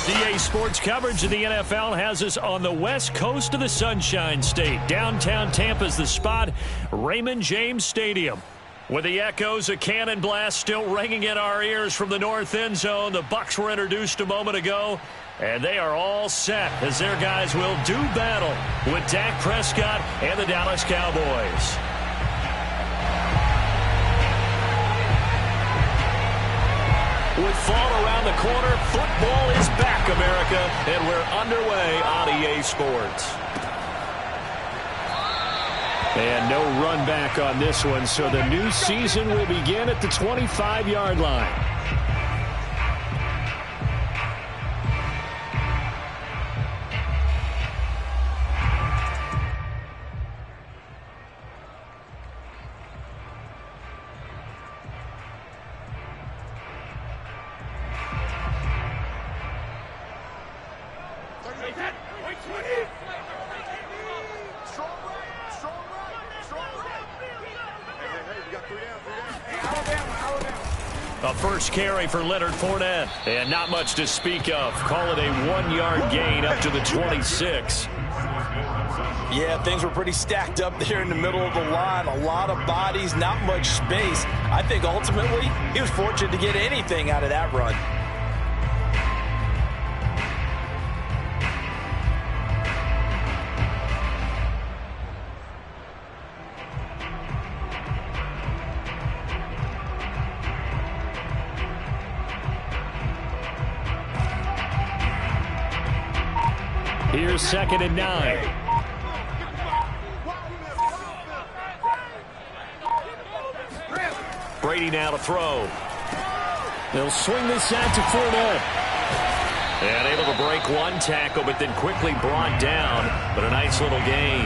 DA Sports coverage of the NFL has us on the west coast of the Sunshine State. Downtown Tampa's the spot, Raymond James Stadium. With the echoes of cannon blast still ringing in our ears from the north end zone, the Bucs were introduced a moment ago, and they are all set as their guys will do battle with Dak Prescott and the Dallas Cowboys. With fall around the corner, football is back, America, and we're underway on EA Sports. And no run back on this one, so the new season will begin at the 25-yard line. A first carry for Leonard Fournette, and not much to speak of. Call it a 1-yard gain up to the 26. Yeah, things were pretty stacked up there in the middle of the line. A lot of bodies, not much space. I think ultimately he was fortunate to get anything out of that run. Here's 2nd and 9. Brady now to throw. They'll swing this out to Fournette. And able to break one tackle, but then quickly brought down. But a nice little gain.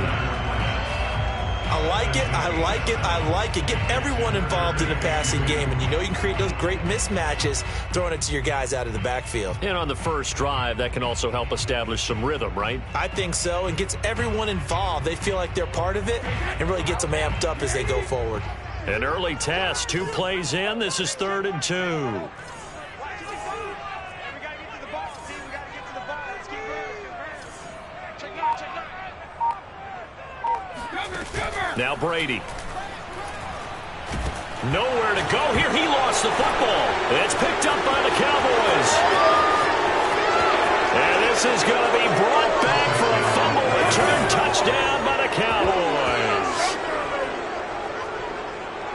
I like it, I like it, I like it. Get everyone involved in the passing game, and you know you can create those great mismatches throwing it to your guys out of the backfield. And on the first drive, that can also help establish some rhythm, right? I think so, and gets everyone involved. They feel like they're part of it, and really gets them amped up as they go forward. An early test, 2 plays in. This is 3rd and 2. Now Brady. Nowhere to go here. He lost the football. It's picked up by the Cowboys. And this is going to be brought back for a fumble return touchdown by the Cowboys.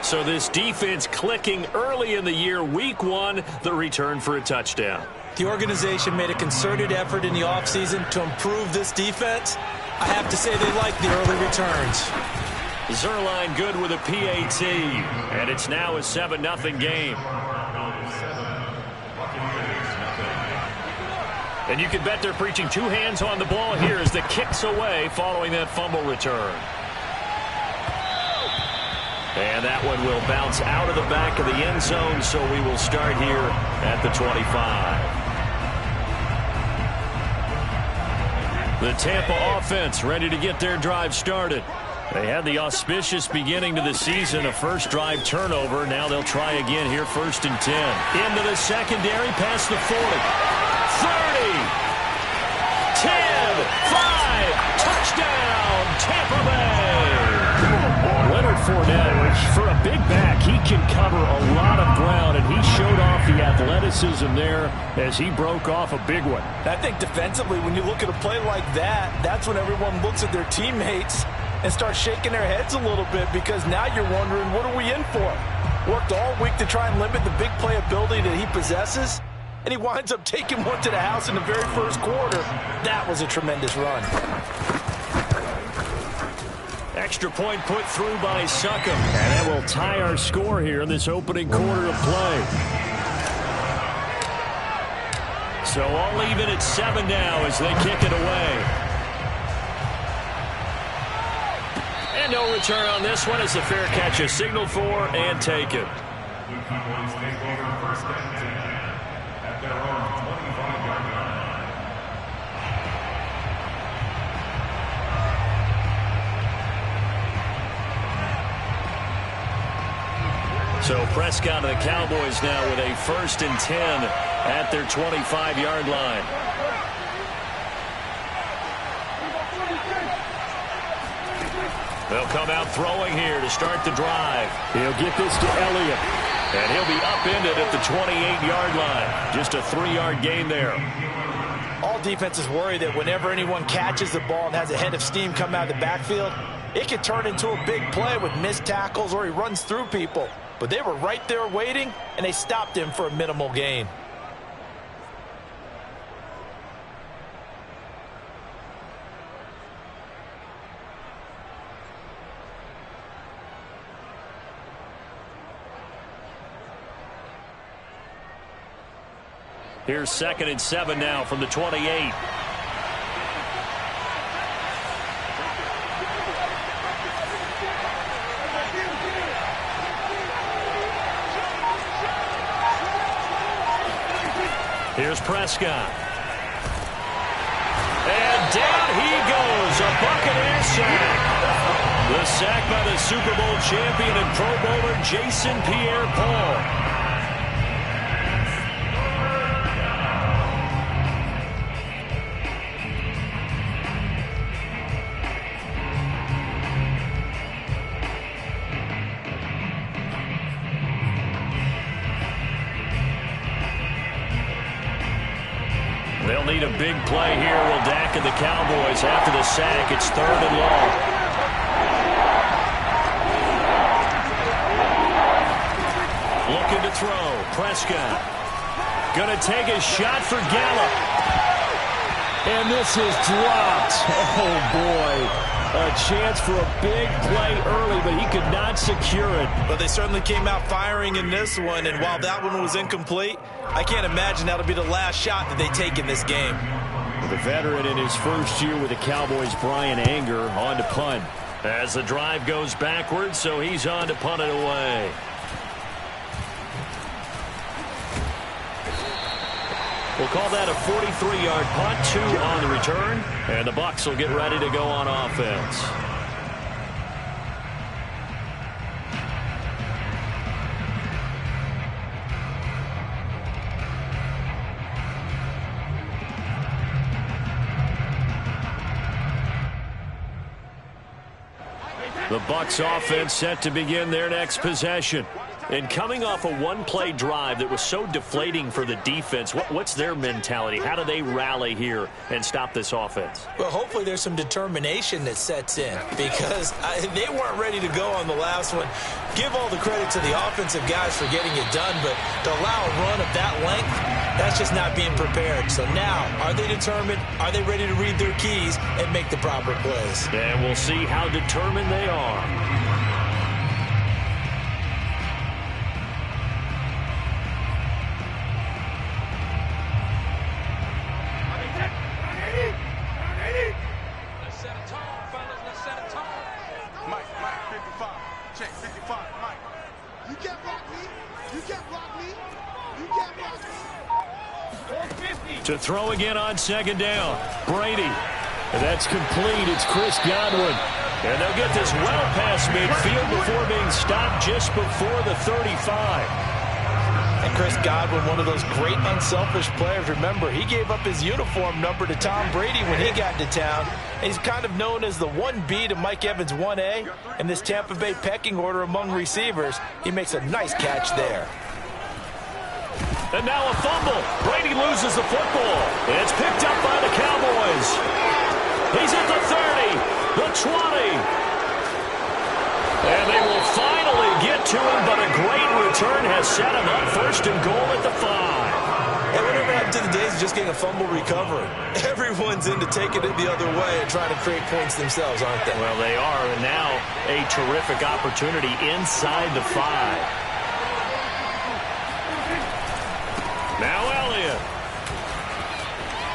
So this defense clicking early in the year. Week 1, the return for a touchdown. The organization made a concerted effort in the offseason to improve this defense. I have to say they like the early returns. Zerline good with a PAT, and it's now a 7-0 game. And you can bet they're preaching 2 hands on the ball here as the kick's away following that fumble return. And that one will bounce out of the back of the end zone, so we will start here at the 25. The Tampa offense ready to get their drive started. They had the auspicious beginning to the season, a first drive turnover. Now they'll try again here, 1st and 10. Into the secondary, past the 40. 30. 10. 5. Touchdown, Tampa Bay. Leonard Fournette, for a big back, he can cover a lot of ground, and he showed off the athleticism there as he broke off a big one. I think defensively, when you look at a play like that, that's when everyone looks at their teammates and start shaking their heads a little bit, because now you're wondering, what are we in for? Worked all week to try and limit the big play ability that he possesses, and he winds up taking one to the house in the very first quarter. That was a tremendous run. Extra point put through by Succop, and that will tie our score here in this opening quarter of play. So all even at 7 now as they kick it away. And no return on this one as the fair catch is signaled for and taken. So Prescott and the Cowboys now with a 1st and 10 at their 25-yard line. They'll come out throwing here to start the drive. He'll get this to Elliott. And he'll be upended at the 28-yard line. Just a 3-yard gain there. All defenses worry that whenever anyone catches the ball and has a head of steam come out of the backfield, it can turn into a big play with missed tackles or he runs through people. But they were right there waiting, and they stopped him for a minimal gain. Here's 2nd and 7 now from the 28. Here's Prescott. And down he goes. A Buccaneer sack. The sack by the Super Bowl champion and Pro Bowler Jason Pierre-Paul. They'll need a big play here. Will Dak and the Cowboys after the sack. It's 3rd and long. Looking to throw. Prescott. Going to take a shot for Gallup. And this is dropped. Oh, boy. A chance for a big play early, but he could not secure it. But they certainly came out firing in this one, and while that one was incomplete, I can't imagine that'll be the last shot that they take in this game. The veteran in his first year with the Cowboys, Brian Anger, on to punt. As the drive goes backwards, so he's on to punt it away. We'll call that a 43-yard punt, 2 on the return, and the Bucs will get ready to go on offense. The Bucs offense set to begin their next possession. And coming off a one-play drive that was so deflating for the defense, what's their mentality? How do they rally here and stop this offense? Well, hopefully there's some determination that sets in because they weren't ready to go on the last one. Give all the credit to the offensive guys for getting it done, but to allow a run of that length, that's just not being prepared. So now, are they determined? Are they ready to read their keys and make the proper plays? And we'll see how determined they are. To throw again on 2nd down. Brady. And that's complete. It's Chris Godwin. And they'll get this well past midfield before being stopped just before the 35. And Chris Godwin, one of those great unselfish players. Remember, he gave up his uniform number to Tom Brady when he got to town. And he's kind of known as the 1B to Mike Evans 1A. In this Tampa Bay pecking order among receivers, he makes a nice catch there. And now a fumble. Brady loses the football. It's picked up by the Cowboys. He's at the 30, the 20. And they will finally get to him, but a great return has set him up 1st and goal at the 5. And whatever happened to the days of just getting a fumble recovery? Everyone's into taking it the other way and trying to create points themselves, aren't they? Well, they are, and now a terrific opportunity inside the 5. Now Elliott.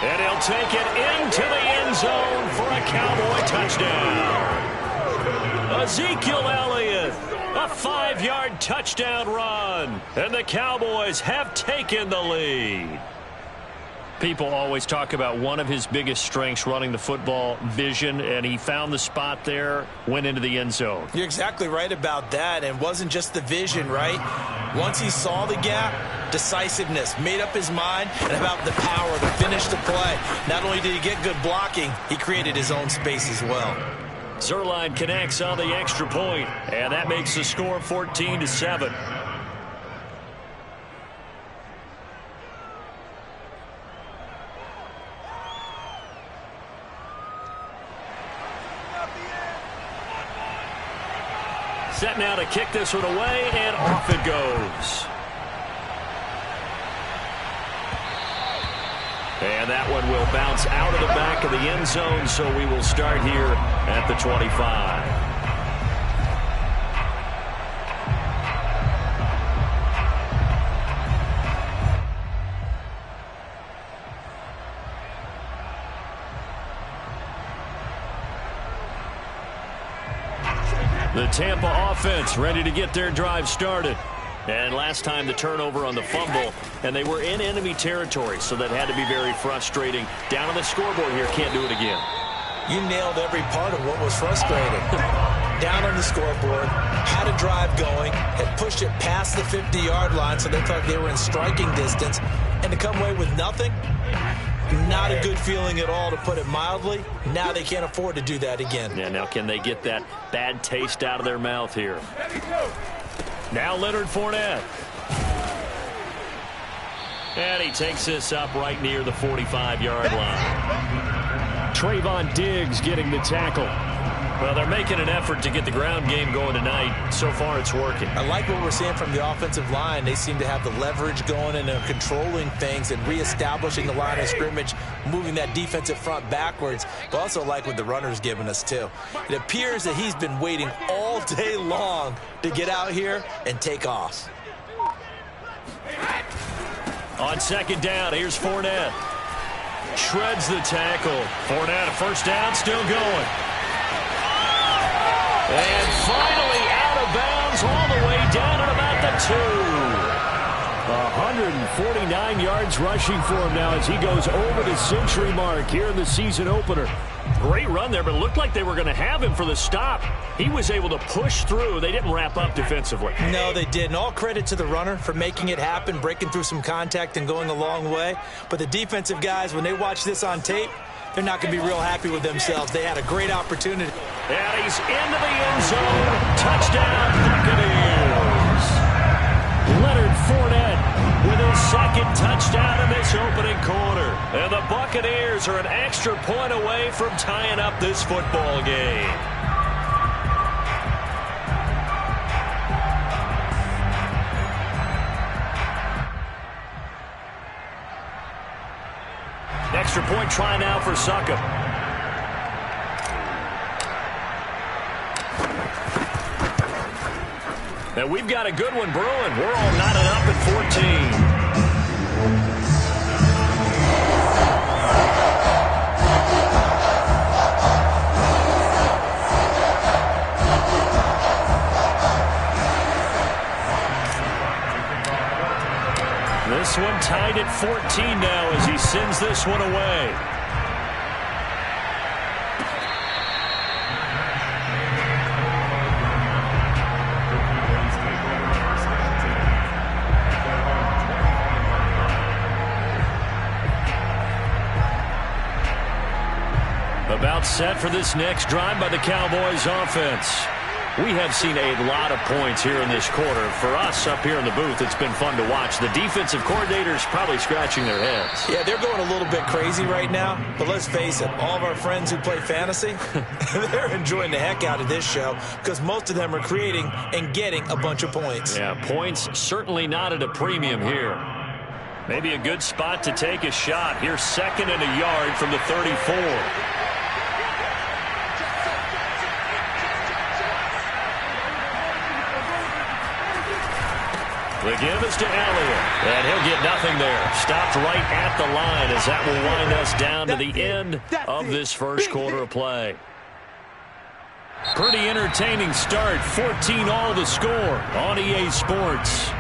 And he'll take it into the end zone for a Cowboy touchdown. Ezekiel Elliott, a 5-yard touchdown run. And the Cowboys have taken the lead. People always talk about one of his biggest strengths running the football, vision, and he found the spot there, went into the end zone. You're exactly right about that, and it wasn't just the vision, right? Once he saw the gap, decisiveness, made up his mind, and about the power to finish the play. Not only did he get good blocking, he created his own space as well. Zerline connects on the extra point, and that makes the score 14-7. Set now to kick this one away, and off it goes. And that one will bounce out of the back of the end zone, so we will start here at the 25. The Tampa offense ready to get their drive started. And last time the turnover on the fumble, and they were in enemy territory, so that had to be very frustrating. Down on the scoreboard here, can't do it again. You nailed every part of what was frustrating. Down on the scoreboard, had a drive going, had pushed it past the 50-yard line, so they thought they were in striking distance, and to come away with nothing, not a good feeling at all, to put it mildly. Now they can't afford to do that again. Yeah, now can they get that bad taste out of their mouth here? Now Leonard Fournette. And he takes this up right near the 45-yard line. Trayvon Diggs getting the tackle. Well, they're making an effort to get the ground game going tonight. So far, it's working. I like what we're seeing from the offensive line. They seem to have the leverage going and are controlling things and reestablishing the line of scrimmage, moving that defensive front backwards. But also like what the runner's giving us, too. It appears that he's been waiting all day long to get out here and take off. On second down, here's Fournette. Shreds the tackle. Fournette, a first down, still going. And finally out of bounds all the way down at about the 2. 149 yards rushing for him now as he goes over the century mark here in the season opener. Great run there, but it looked like they were going to have him for the stop. He was able to push through. They didn't wrap up defensively. No, they didn't. All credit to the runner for making it happen, breaking through some contact and going a long way. But the defensive guys, when they watch this on tape, they're not going to be real happy with themselves. They had a great opportunity. And he's into the end zone. Touchdown, Buccaneers. Leonard Fournette with his second touchdown in this opening quarter. And the Buccaneers are an extra point away from tying up this football game. Extra point try now for Succop. And we've got a good one brewing. We're all knotted up at 14. This one tied at 14 now as he sends this one away. About set for this next drive by the Cowboys offense. We have seen a lot of points here in this quarter. For us up here in the booth, it's been fun to watch. The defensive coordinators probably scratching their heads. Yeah, they're going a little bit crazy right now. But let's face it, all of our friends who play fantasy, they're enjoying the heck out of this show because most of them are creating and getting a bunch of points. Yeah, points certainly not at a premium here. Maybe a good spot to take a shot. Here's second and a yard from the 34. The give is to Elliott, and he'll get nothing there. Stopped right at the line as that will wind us down to the end of this first quarter of play. Pretty entertaining start. 14-all the score on EA Sports.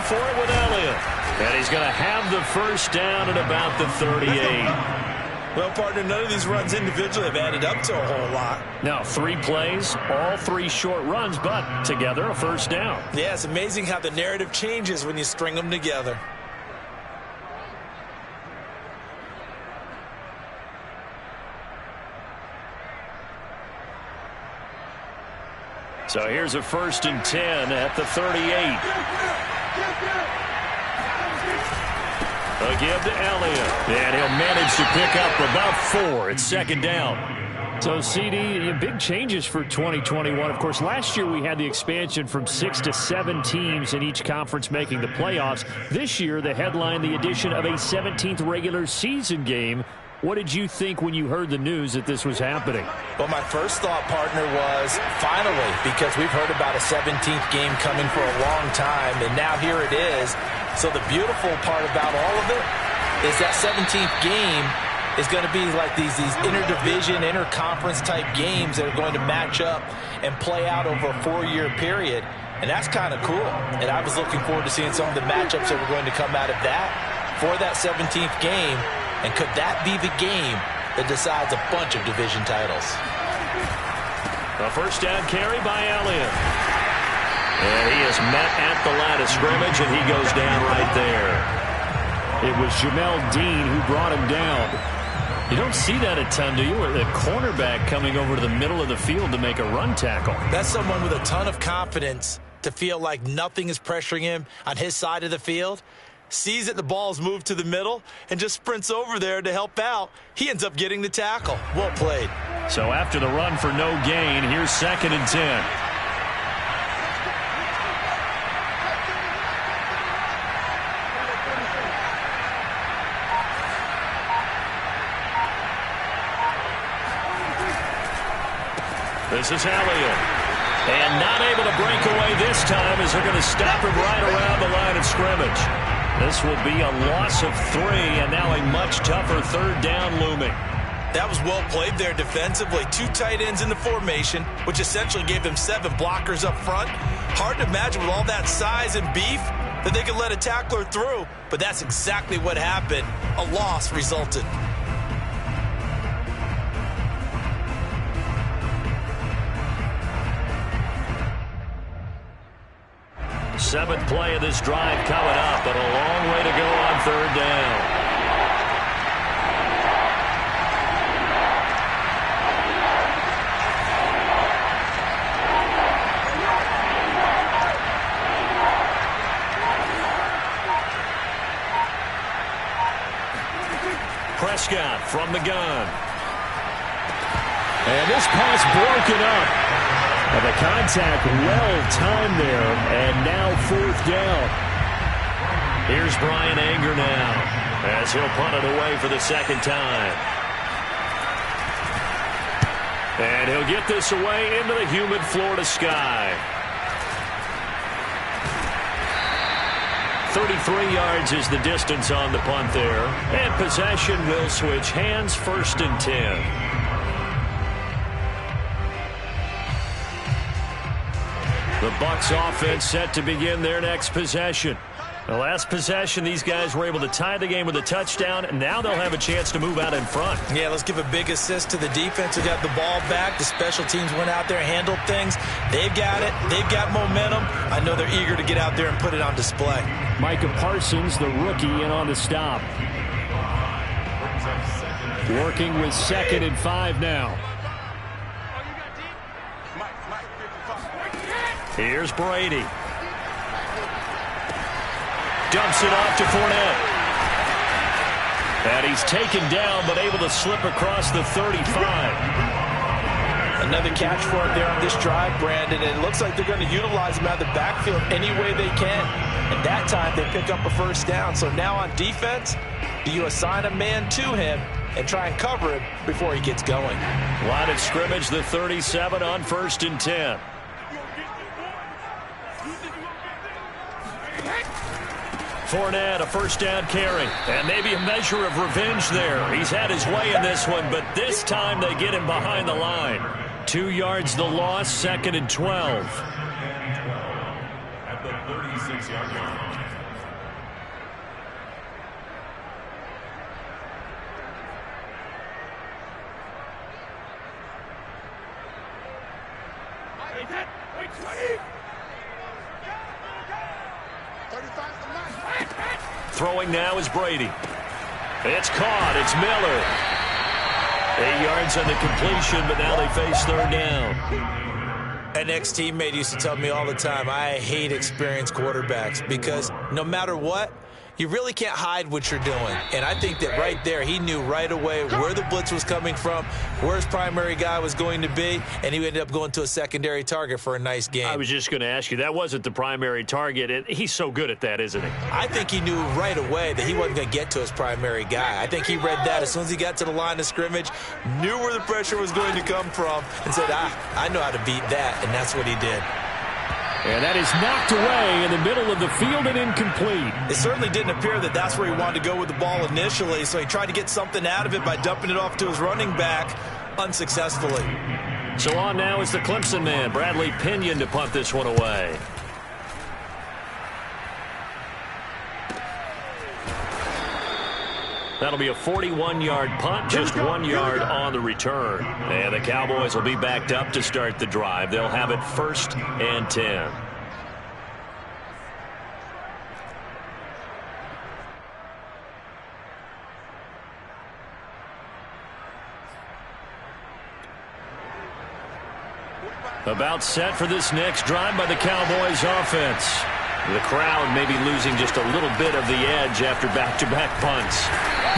for it with Elliott. And he's going to have the first down at about the 38. Well, partner, none of these runs individually have added up to a whole lot. Now, 3 plays, all 3 short runs, but together a first down. Yeah, it's amazing how the narrative changes when you string them together. So here's a 1st and 10 at the 38. A give to Elliott. And he'll manage to pick up about 4. It's 2nd down. So, CD, big changes for 2021. Of course, last year we had the expansion from 6 to 7 teams in each conference making the playoffs. This year, the headline, the addition of a 17th regular season game. What did you think when you heard the news that this was happening? Well, my first thought, partner, was finally, because we've heard about a 17th game coming for a long time, and now here it is. So the beautiful part about all of it is that 17th game is going to be like these interdivision, interconference type games that are going to match up and play out over a 4-year period. And that's kind of cool. And I was looking forward to seeing some of the matchups that were going to come out of that for that 17th game. And could that be the game that decides a bunch of division titles? A first down carry by Elliott. And he is met at the line of scrimmage, and he goes down right there. It was Jamel Dean who brought him down. You don't see that a ton, do you? The cornerback coming over to the middle of the field to make a run tackle. That's someone with a ton of confidence to feel like nothing is pressuring him on his side of the field. Sees that the ball's moved to the middle and just sprints over there to help out. He ends up getting the tackle. Well played. So after the run for no gain, here's 2nd and 10. This is Elliott. And not able to break away this time as they're going to stop him right around the line of scrimmage. This will be a loss of 3, and now a much tougher 3rd down looming. That was well played there defensively. 2 tight ends in the formation, which essentially gave them 7 blockers up front. Hard to imagine with all that size and beef that they could let a tackler through, but that's exactly what happened. A loss resulted. 7th play of this drive coming up, but a long way to go on 3rd down. Prescott from the gun. And this pass broken up. And the contact well-timed there, and now 4th down. Here's Brian Anger now, as he'll punt it away for the 2nd time. And he'll get this away into the humid Florida sky. 33 yards is the distance on the punt there. And possession will switch hands, 1st and 10. The Bucs offense set to begin their next possession. The last possession, these guys were able to tie the game with a touchdown, and now they'll have a chance to move out in front. Yeah, let's give a big assist to the defense who got the ball back. The special teams went out there and handled things. They've got it. They've got momentum. I know they're eager to get out there and put it on display. Micah Parsons, the rookie, in on the stop. Working with 2nd and 5 now. Here's Brady. Dumps it off to Fournette. And he's taken down, but able to slip across the 35. Another catch for him there on this drive, Brandon. And it looks like they're going to utilize him out of the backfield any way they can. And that time they pick up a 1st down. So now on defense, do you assign a man to him and try and cover him before he gets going? Line of scrimmage, the 37 on 1st and 10. Fournette, a 1st down carry, and maybe a measure of revenge there. He's had his way in this one, but this time they get him behind the line. 2 yards the loss, 2nd and 12. At the 36-yard line. Throwing now is Brady. It's caught. It's Miller. 8 yards on the completion, but now they face third down. An ex-teammate used to tell me all the time, I hate experienced quarterbacks because no matter what, you really can't hide what you're doing. And I think that right there, he knew right away where the blitz was coming from, where his primary guy was going to be, and he ended up going to a secondary target for a nice game. I was just going to ask you, that wasn't the primary target. And he's so good at that, isn't he? I think he knew right away that he wasn't going to get to his primary guy. I think he read that as soon as he got to the line of scrimmage, knew where the pressure was going to come from, and said, I know how to beat that, and that's what he did. And that is knocked away in the middle of the field and incomplete. It certainly didn't appear that that's where he wanted to go with the ball initially, so he tried to get something out of it by dumping it off to his running back unsuccessfully. So on now is the Clemson man, Bradley Pinion, to punt this one away. That'll be a 41-yard punt, just 1 yard on the return. And the Cowboys will be backed up to start the drive. They'll have it 1st and 10. About set for this next drive by the Cowboys offense. The crowd may be losing just a little bit of the edge after back-to-back punts.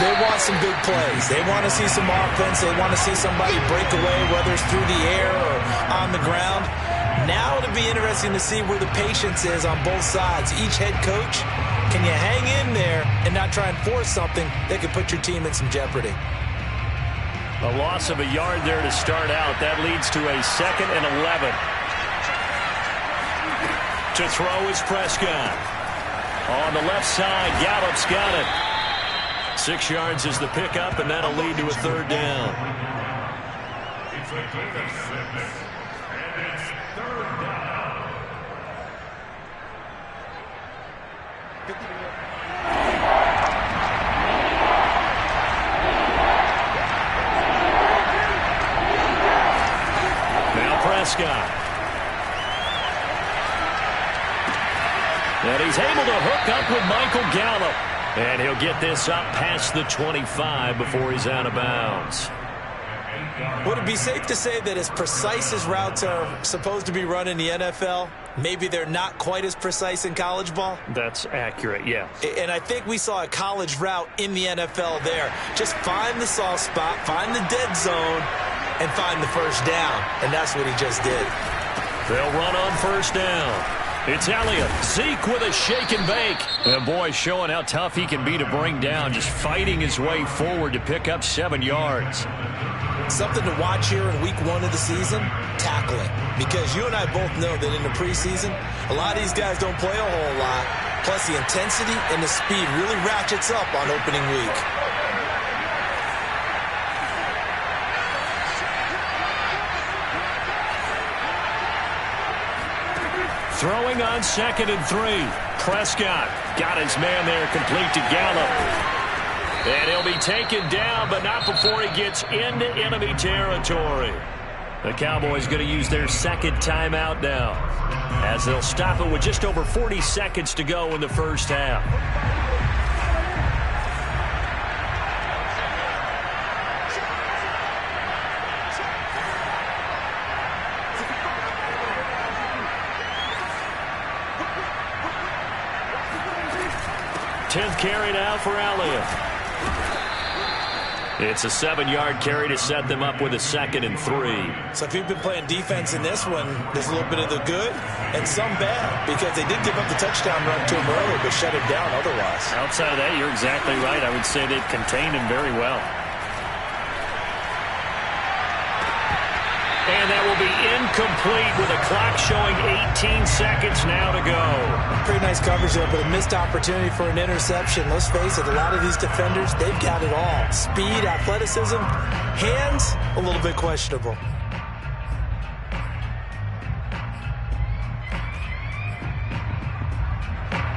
They want some big plays. They want to see some offense. They want to see somebody break away, whether it's through the air or on the ground. Now it'll be interesting to see where the patience is on both sides. Each head coach, can you hang in there and not try and force something that could put your team in some jeopardy? A loss of a yard there to start out. That leads to a 2nd and 11. To throw is Prescott. On the left side, Gallup's got it. 6 yards is the pickup, and that'll lead to a 3rd down. Now Prescott. And he's able to hook up with Michael Gallup. And he'll get this up past the 25 before he's out of bounds. Would it be safe to say that as precise as routes are supposed to be run in the NFL, maybe they're not quite as precise in college ball? That's accurate, yeah. And I think we saw a college route in the NFL there. Just find the soft spot, find the dead zone, and find the first down. And that's what he just did. They'll run on 1st down. It's Elliott. Zeke with a shake and bake. And boy, showing how tough he can be to bring down, just fighting his way forward to pick up 7 yards. Something to watch here in week 1 of the season, tackling. Because you and I both know that in the preseason, a lot of these guys don't play a whole lot. Plus the intensity and the speed really ratchets up on opening week. Throwing on 2nd and 3. Prescott got his man there, complete to Gallup. And he'll be taken down, but not before he gets into enemy territory. The Cowboys going to use their 2nd timeout now, as they'll stop it with just over 40 seconds to go in the first half. Tenth carry now for Elliott. It's a 7-yard carry to set them up with a 2nd and 3. So if you've been playing defense in this one, there's a little bit of the good and some bad, because they did give up the touchdown run to him earlier, but shut him down otherwise. Outside of that, you're exactly right. I would say they've contained him very well. And that will be incomplete with a clock showing 18 seconds now to go. Pretty nice coverage there, but a missed opportunity for an interception. Let's face it, a lot of these defenders, they've got it all. Speed, athleticism, hands, a little bit questionable.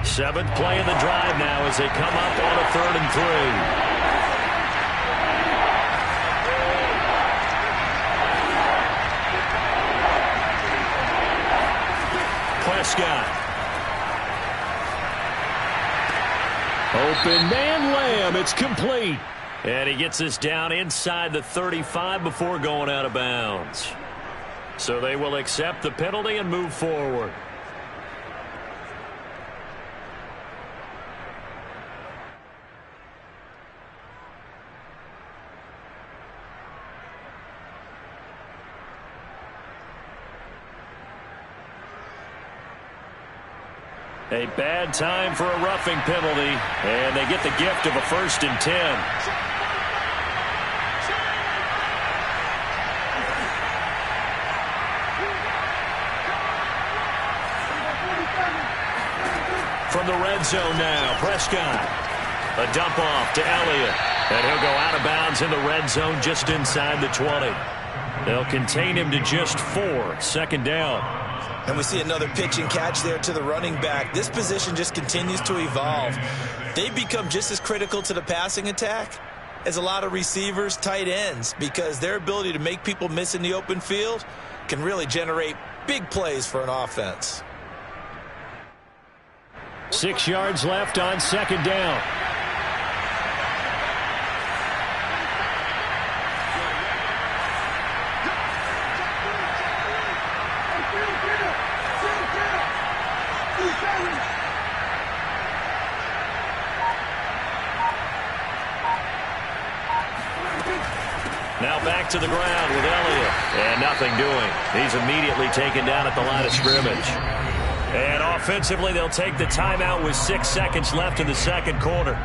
Seventh play of the drive now as they come up on a 3rd and 3. Prescott. Open man Lamb. It's complete. And he gets us down inside the 35 before going out of bounds. So they will accept the penalty and move forward. A bad time for a roughing penalty, and they get the gift of a 1st and 10. From the red zone now, Prescott. A dump off to Elliott, and he'll go out of bounds in the red zone just inside the 20. They'll contain him to just 4, 2nd down. And we see another pitch and catch there to the running back. This position just continues to evolve. They become just as critical to the passing attack as a lot of receivers, tight ends, because their ability to make people miss in the open field can really generate big plays for an offense. 6 yards left on 2nd down. Now back to the ground with Elliott. And nothing doing. He's immediately taken down at the line of scrimmage. And offensively, they'll take the timeout with 6 seconds left in the 2nd quarter.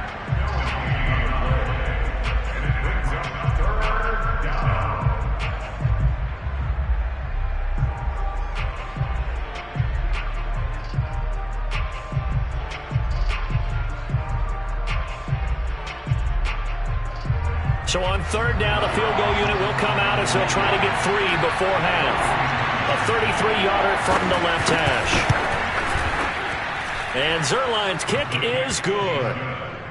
So on 3rd down, the field goal unit will come out as they'll try to get 3 before half. A 33-yarder from the left hash. And Zuerlein's kick is good.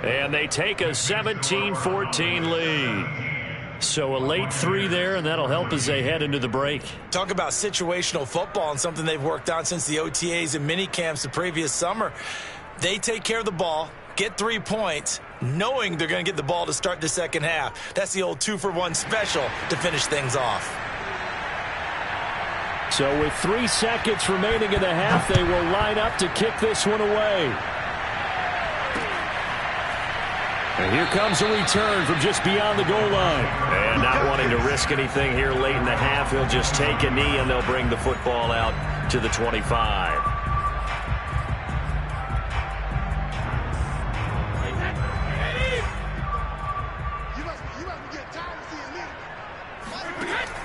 And they take a 17-14 lead. So a late 3 there, and that'll help as they head into the break. Talk about situational football and something they've worked on since the OTAs and mini camps the previous summer. They take care of the ball, get 3 points, knowing they're going to get the ball to start the 2nd half. That's the old 2-for-1 special to finish things off. So with 3 seconds remaining in the half, they will line up to kick this one away. And here comes a return from just beyond the goal line. And not wanting to risk anything here late in the half, he'll just take a knee and they'll bring the football out to the 25.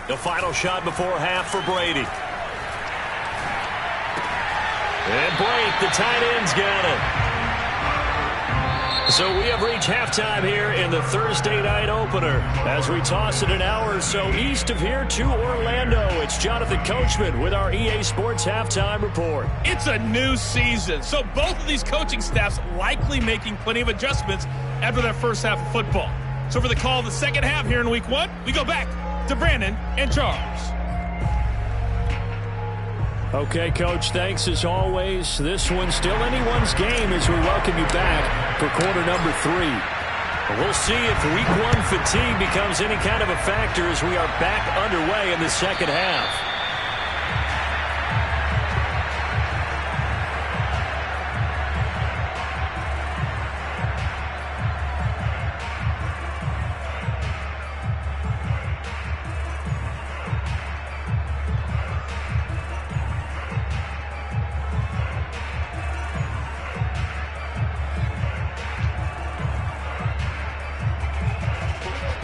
The final shot before half for Brady. And Brake, the tight end's got it. So we have reached halftime here in the Thursday night opener. As we toss it an hour or so east of here to Orlando, it's Jonathan Coachman with our EA Sports Halftime Report. It's a new season, so both of these coaching staffs likely making plenty of adjustments after their first half of football. So for the call of the 2nd half here in week 1, we go back to Brandon and Charles. Okay, Coach, thanks as always. This one's still anyone's game as we welcome you back for quarter number 3. We'll see if week 1 fatigue becomes any kind of a factor as we are back underway in the 2nd half.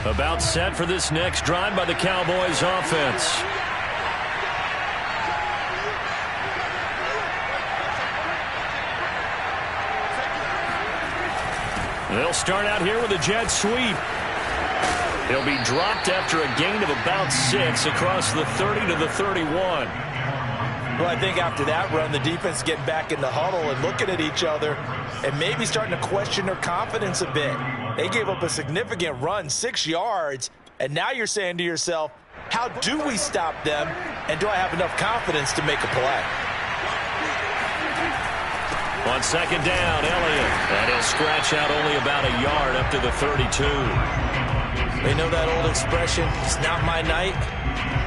About set for this next drive by the Cowboys offense. They'll start out here with a jet sweep. He'll be dropped after a gain of about 6 across the 30 to the 31. Well, I think after that run, the defense getting back in the huddle and looking at each other and maybe starting to question their confidence a bit. They gave up a significant run, 6 yards, and now you're saying to yourself, how do we stop them, and do I have enough confidence to make a play? On second down, Elliott. And he'll scratch out only about a yard up to the 32. They know that old expression, it's not my night.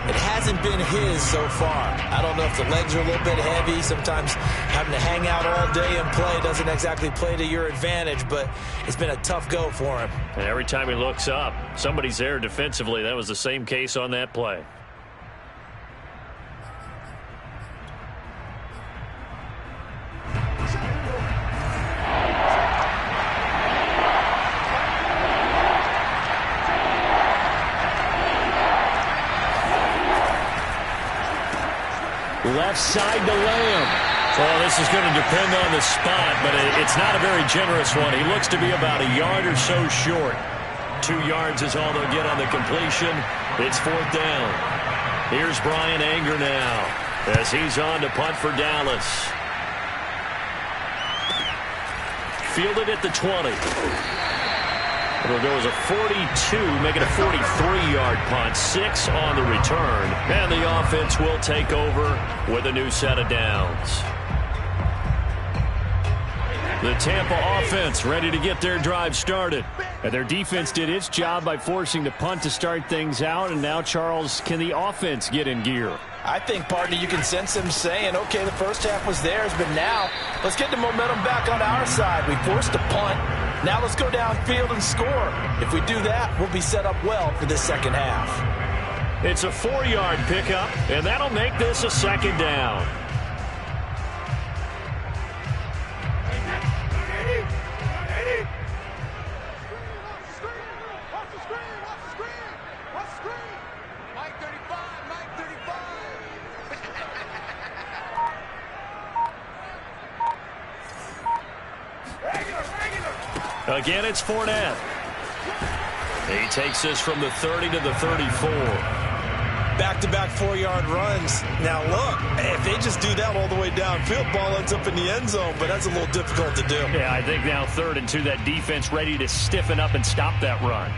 It hasn't been his so far. I don't know if the legs are a little bit heavy. Sometimes having to hang out all day and play doesn't exactly play to your advantage, but it's been a tough go for him. And every time he looks up, somebody's there defensively. That was the same case on that play. Left side to Lamb. Well, this is going to depend on the spot, but it's not a very generous one. He looks to be about a yard or so short. 2 yards is all they'll get on the completion. It's 4th down. Here's Brian Anger now as he's on to punt for Dallas. Fielded at the 20. It'll go as a 42, make it a 43-yard punt. 6 on the return. And the offense will take over with a new set of downs. The Tampa offense ready to get their drive started. And their defense did its job by forcing the punt to start things out. And now, Charles, can the offense get in gear? I think, partner, you can sense them saying, okay, the first half was theirs, but now let's get the momentum back on our side. We forced a punt. Now let's go downfield and score. If we do that, we'll be set up well for the second half. It's a 4-yard pickup, and that'll make this a 2nd down. Again, it's Fournette. He takes this from the 30 to the 34. Back-to-back 4-yard runs. Now, look, if they just do that all the way downfield, ball ends up in the end zone, but that's a little difficult to do. Yeah, I think now 3rd and 2, that defense ready to stiffen up and stop that run.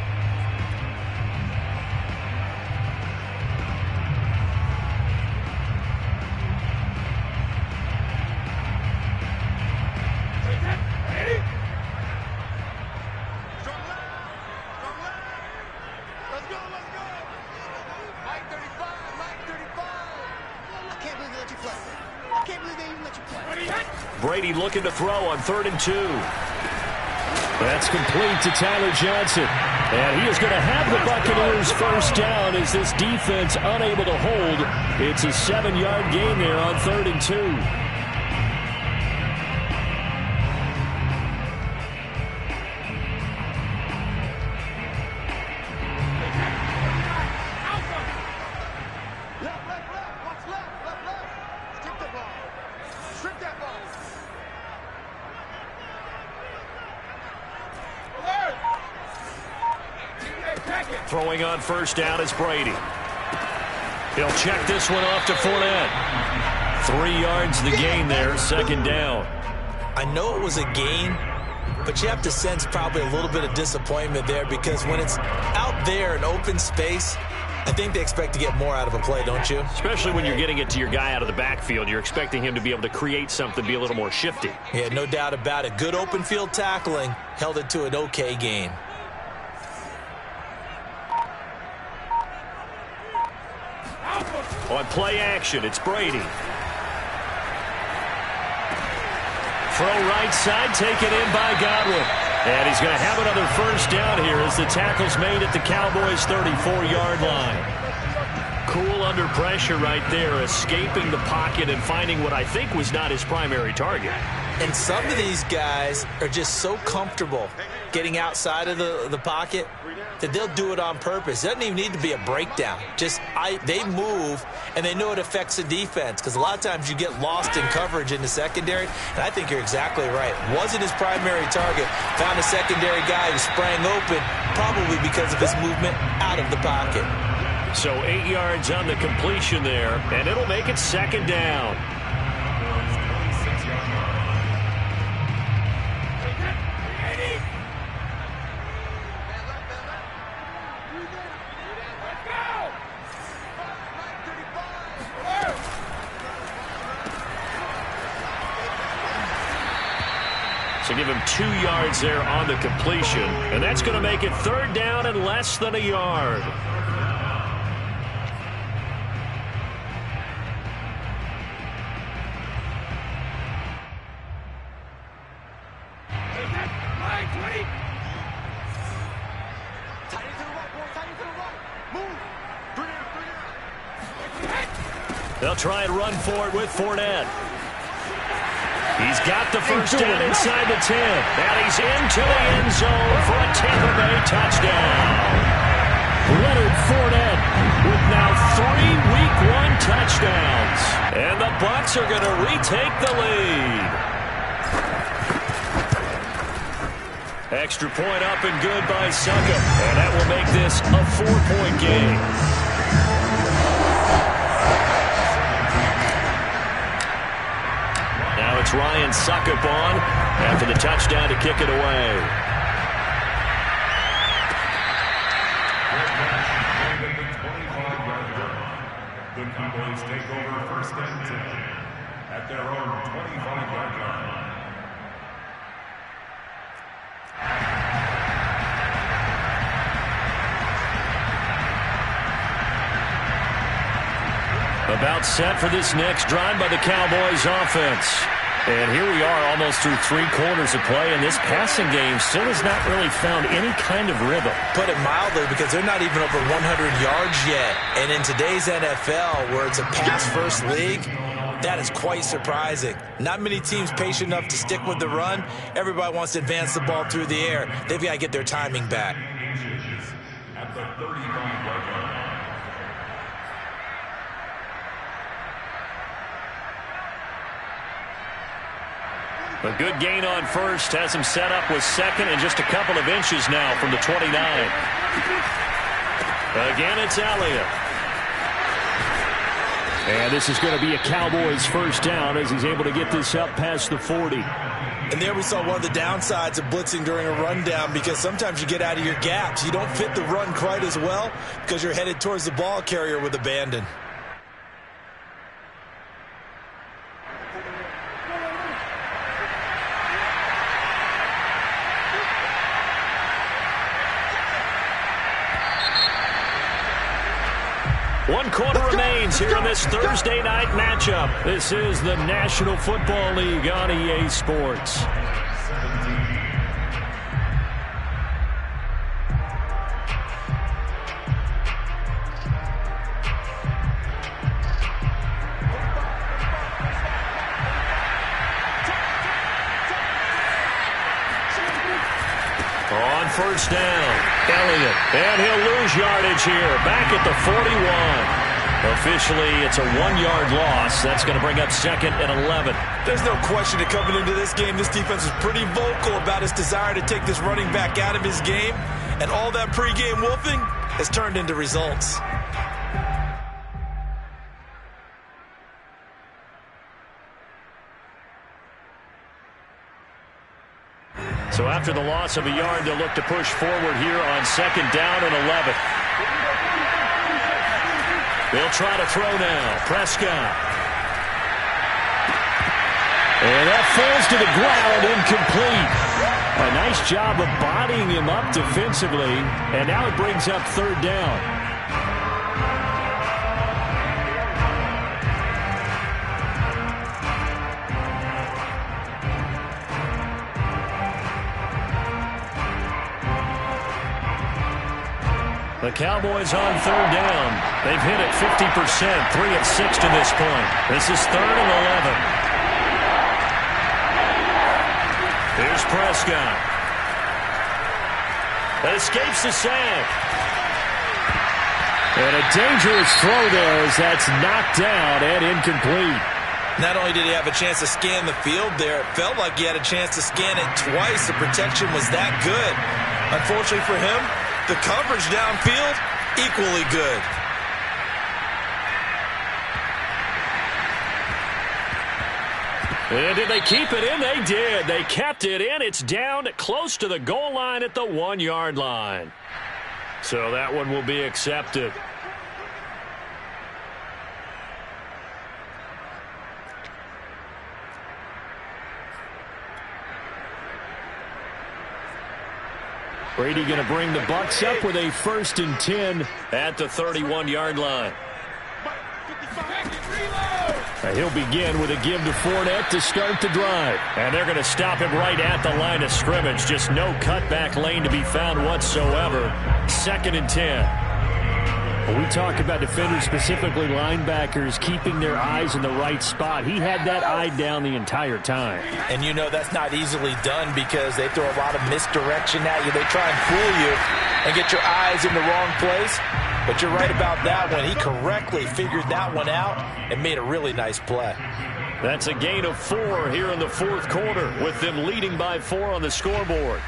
Brady looking to throw on 3rd and 2. That's complete to Tyler Johnson. And he is going to have the Buccaneers first down as this defense unable to hold. It's a 7-yard gain there on 3rd and 2. Throwing on first down is Brady. He'll check this one off to Fournette. 3 yards the gain there, 2nd down. I know it was a gain, but you have to sense probably a little bit of disappointment there because when it's out there in open space, I think they expect to get more out of a play, don't you? Especially when you're getting it to your guy out of the backfield. You're expecting him to be able to create something, be a little more shifty. Yeah, no doubt about it. Good open field tackling held it to an okay gain. On play action, it's Brady. Throw right side, taken in by Godwin. And he's going to have another first down here as the tackle's made at the Cowboys' 34-yard line. Cool under pressure right there, escaping the pocket and finding what I think was not his primary target. And some of these guys are just so comfortable getting outside of the pocket that they'll do it on purpose. It doesn't even need to be a breakdown. They move, and they know it affects the defense because a lot of times you get lost in coverage in the secondary, and I think you're exactly right. Wasn't his primary target. Found a secondary guy who sprang open, probably because of his movement out of the pocket. So 8 yards on the completion there, and it'll make it 2nd down. So give him 2 yards there on the completion. And that's going to make it 3rd down and less than a yard. They'll try and run for it with Fournette. He's got the first down inside the 10. And he's into the end zone for a Tampa Bay touchdown. Leonard Fournette with now 3 Week 1 touchdowns. And the Bucs are going to retake the lead. Extra point up and good by Succop. And that will make this a 4-point game. Now it's Ryan Succop on after the touchdown to kick it away. The Cowboys take over 1st and 10 at their own 25-yard line. About set for this next drive by the Cowboys offense. And here we are almost through 3 quarters of play, and this passing game still has not really found any kind of rhythm. Put it mildly, because they're not even over 100 yards yet. And in today's NFL, where it's a pass-first league, that is quite surprising. Not many teams patient enough to stick with the run. Everybody wants to advance the ball through the air. They've got to get their timing back. At the 35-yard line. A good gain on first has him set up with 2nd and just a couple of inches now from the 29. Again, it's Elliott. And this is going to be a Cowboys 1st down as he's able to get this up past the 40. And there we saw one of the downsides of blitzing during a rundown, because sometimes you get out of your gaps. You don't fit the run quite as well because you're headed towards the ball carrier with abandon. One quarter remains here in this Thursday night matchup. This is the National Football League on EA Sports. On 1st down, Elliott, and he'll lose yardage here, back at the 41. Officially, it's a 1-yard loss. That's going to bring up 2nd and 11. There's no question that coming into this game, this defense is pretty vocal about his desire to take this running back out of his game, and all that pregame wolfing has turned into results. So after the loss of a yard, they'll look to push forward here on 2nd down and 11. They'll try to throw now. Prescott. And that falls to the ground, incomplete. A nice job of bodying him up defensively, and now it brings up 3rd down. The Cowboys on 3rd down. They've hit it 50%, 3 of 6 to this point. This is 3rd and 11. Here's Prescott. That escapes the sack. And a dangerous throw there as that's knocked down and incomplete. Not only did he have a chance to scan the field there, it felt like he had a chance to scan it twice. The protection was that good. Unfortunately for him, the coverage downfield, equally good. And did they keep it in? They did. They kept it in. It's down close to the goal line at the 1-yard line. So that one will be accepted. Brady going to bring the Bucs up with a 1st and 10 at the 31-yard line. He'll begin with a give to Fournette to start the drive. And they're going to stop him right at the line of scrimmage. Just no cutback lane to be found whatsoever. 2nd and 10. When we talk about defenders, specifically linebackers, keeping their eyes in the right spot, he had that eye down the entire time. And you know that's not easily done because they throw a lot of misdirection at you. They try and fool you and get your eyes in the wrong place. But you're right about that one. He correctly figured that one out and made a really nice play. That's a gain of 4 here in the 4th quarter with them leading by 4 on the scoreboard.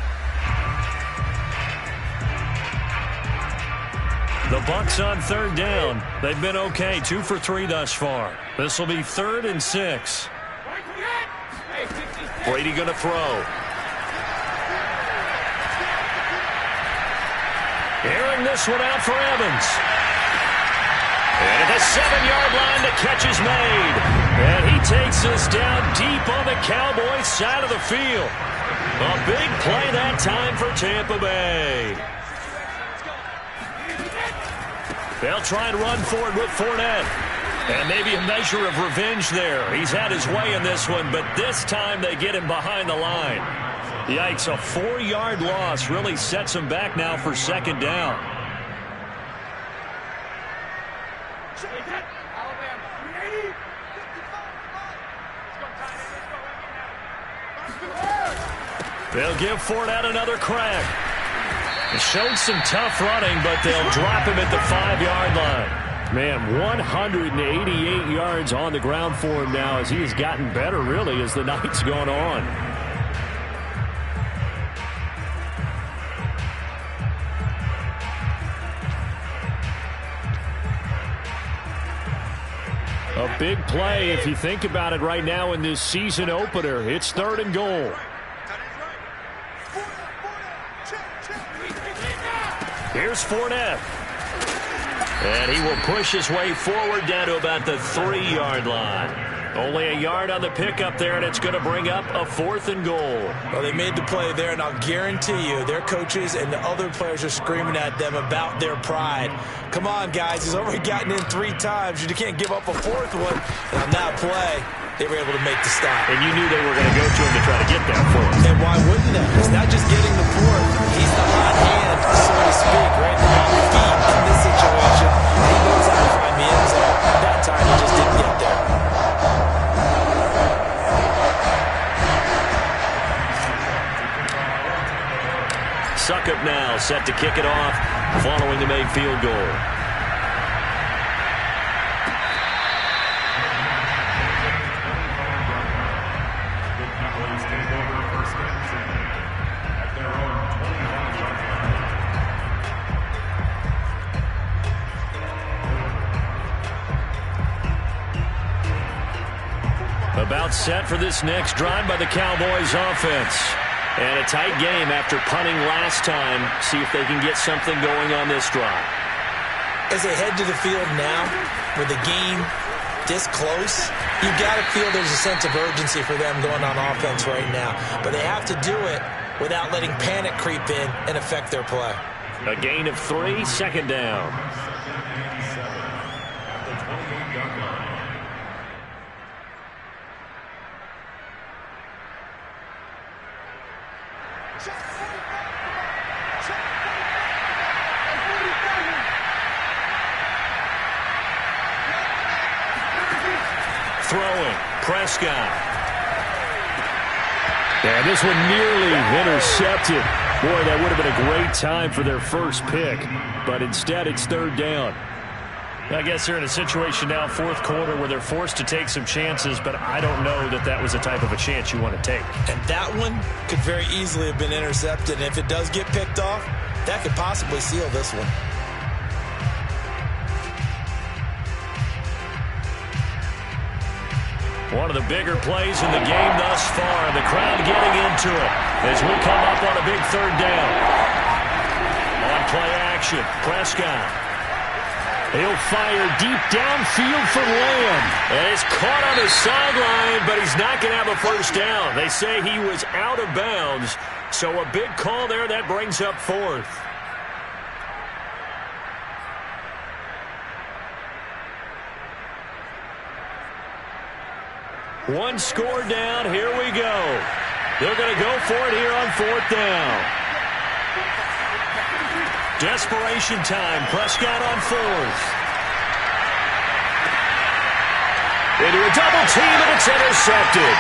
The Bucs on 3rd down. They've been okay, 2 for 3 thus far. This will be 3rd and 6. Brady going to throw. Airing this one out for Evans. And at the 7-yard line, the catch is made. And he takes us down deep on the Cowboys side of the field. A big play that time for Tampa Bay. They'll try and run forward with Fournette. And maybe a measure of revenge there. He's had his way in this one, but this time they get him behind the line. Yikes, a 4-yard loss really sets him back now for 2nd down. They'll give Fournette another crack. He showed some tough running, but they'll drop him at the 5-yard line. Man, 188 yards on the ground for him now as he has gotten better, really, as the night's gone on. A big play if you think about it right now in this season opener. It's 3rd and goal. Here's Fournette. And he will push his way forward down to about the 3-yard line. Only a yard on the pickup there, and it's going to bring up a 4th and goal. Well, they made the play there, and I'll guarantee you their coaches and the other players are screaming at them about their pride. Come on, guys. He's already gotten in 3 times. You can't give up a 4th one. And on that play, they were able to make the stop. And you knew they were going to go to him to try to get that 4th. And why wouldn't they? It's not just getting the 4th. He's the hot hand, so to speak, right? The hot feet in this situation. He knows how to find the end zone. That time he just didn't get there. Succop now set to kick it off following the made field goal. About set for this next drive by the Cowboys offense. And a tight game after punting last time. See if they can get something going on this drive. As they head to the field now, with the game this close, you've got to feel there's a sense of urgency for them going on offense right now. But they have to do it without letting panic creep in and affect their play. A gain of 3, 2nd down. Throwing, Prescott. And this one nearly intercepted. Boy, that would have been a great time for their first pick. But instead, it's 3rd down. I guess they're in a situation now, 4th quarter, where they're forced to take some chances, but I don't know that that was the type of a chance you want to take. And that one could very easily have been intercepted. And if it does get picked off, that could possibly seal this one. One of the bigger plays in the game thus far. The crowd getting into it as we come up on a big 3rd down. On play action, Prescott. He'll fire deep downfield for Lamb. And it's caught on the sideline, but he's not going to have a first down. They say he was out of bounds, so a big call there. That brings up fourth. One score down. Here we go. They're going to go for it here on fourth down. Desperation time. Prescott on fourth. Into a double team, and it's intercepted.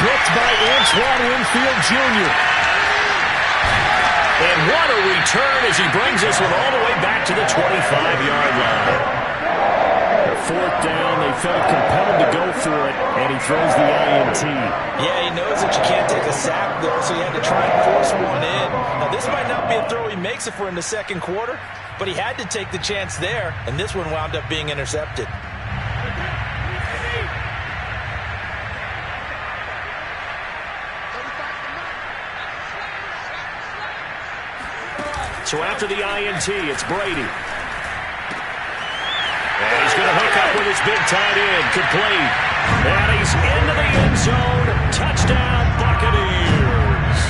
Picked by Antoine Winfield Jr. And what a return as he brings this one all the way back to the 25-yard line. Fourth down, they felt compelled to go for it, and he throws the INT. Yeah, he knows that you can't take a sack there, so he had to try and force one in. Now, this might not be a throw he makes if we're in the second quarter, but he had to take the chance there, and this one wound up being intercepted. So after the INT, it's Brady. And he's going to hook up with his big tight end, complete. And he's into the end zone. Touchdown, Buccaneers.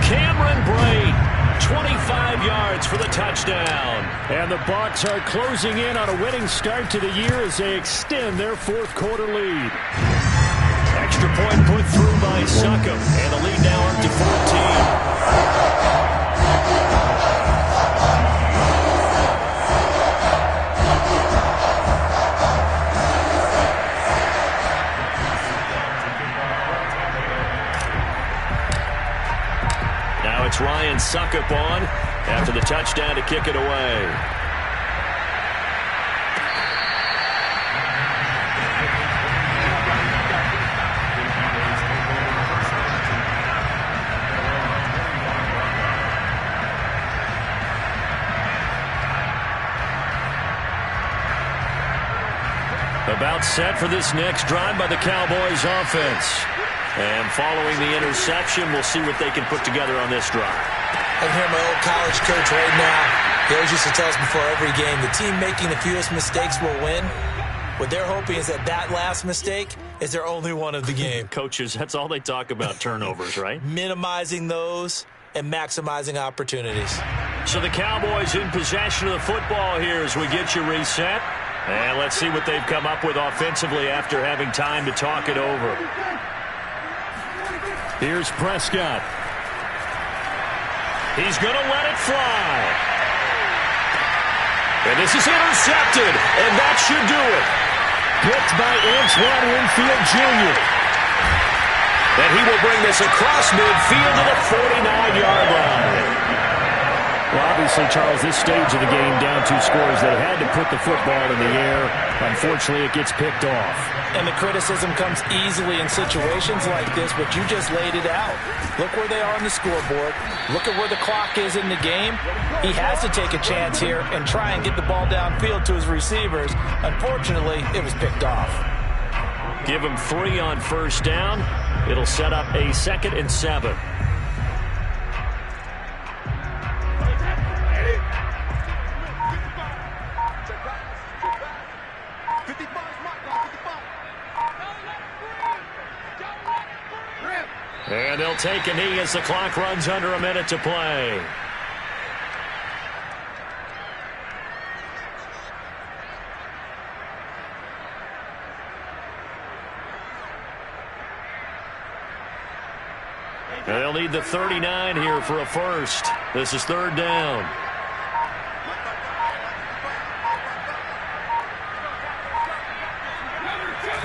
Cameron Brate, 25 yards for the touchdown. And the Bucs are closing in on a winning start to the year as they extend their fourth quarter lead. Extra point put through by Succop. And the lead now up to 14. It's Ryan Succop on after the touchdown to kick it away. About set for this next drive by the Cowboys offense. And following the interception, we'll see what they can put together on this drive. I can hear my old college coach right now. He always used to tell us before every game, the team making the fewest mistakes will win. What they're hoping is that that last mistake is their only one of the game. Coaches, that's all they talk about, turnovers, right? Minimizing those and maximizing opportunities. So the Cowboys in possession of the football here as we get you reset. And let's see what they've come up with offensively after having time to talk it over. Here's Prescott. He's going to let it fly. And this is intercepted, and that should do it. Picked by Antoine Winfield Jr. And he will bring this across midfield to the 49-yard line. Well, obviously, Charles, this stage of the game, down 2 scores, they had to put the football in the air. Unfortunately, it gets picked off. And the criticism comes easily in situations like this, but you just laid it out. Look where they are on the scoreboard. Look at where the clock is in the game. He has to take a chance here and try and get the ball downfield to his receivers. Unfortunately, it was picked off. Give him 3 on first down. It'll set up a 2nd and 7. And they'll take a knee as the clock runs under a minute to play. They'll need the 39 here for a first. This is 3rd down.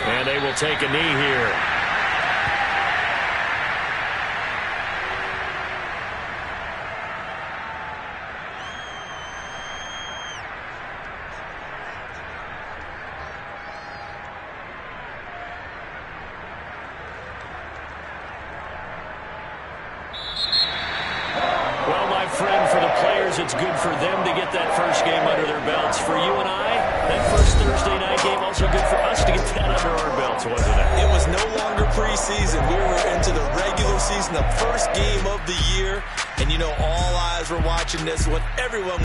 And they will take a knee here. It's good for them to get that first game under their belts. For you and I, that first Thursday night game also good for us to get that under our belts, wasn't it? It was no longer preseason. We were into the regular season, the first game of the year. And, you know, all eyes were watching this one. Everyone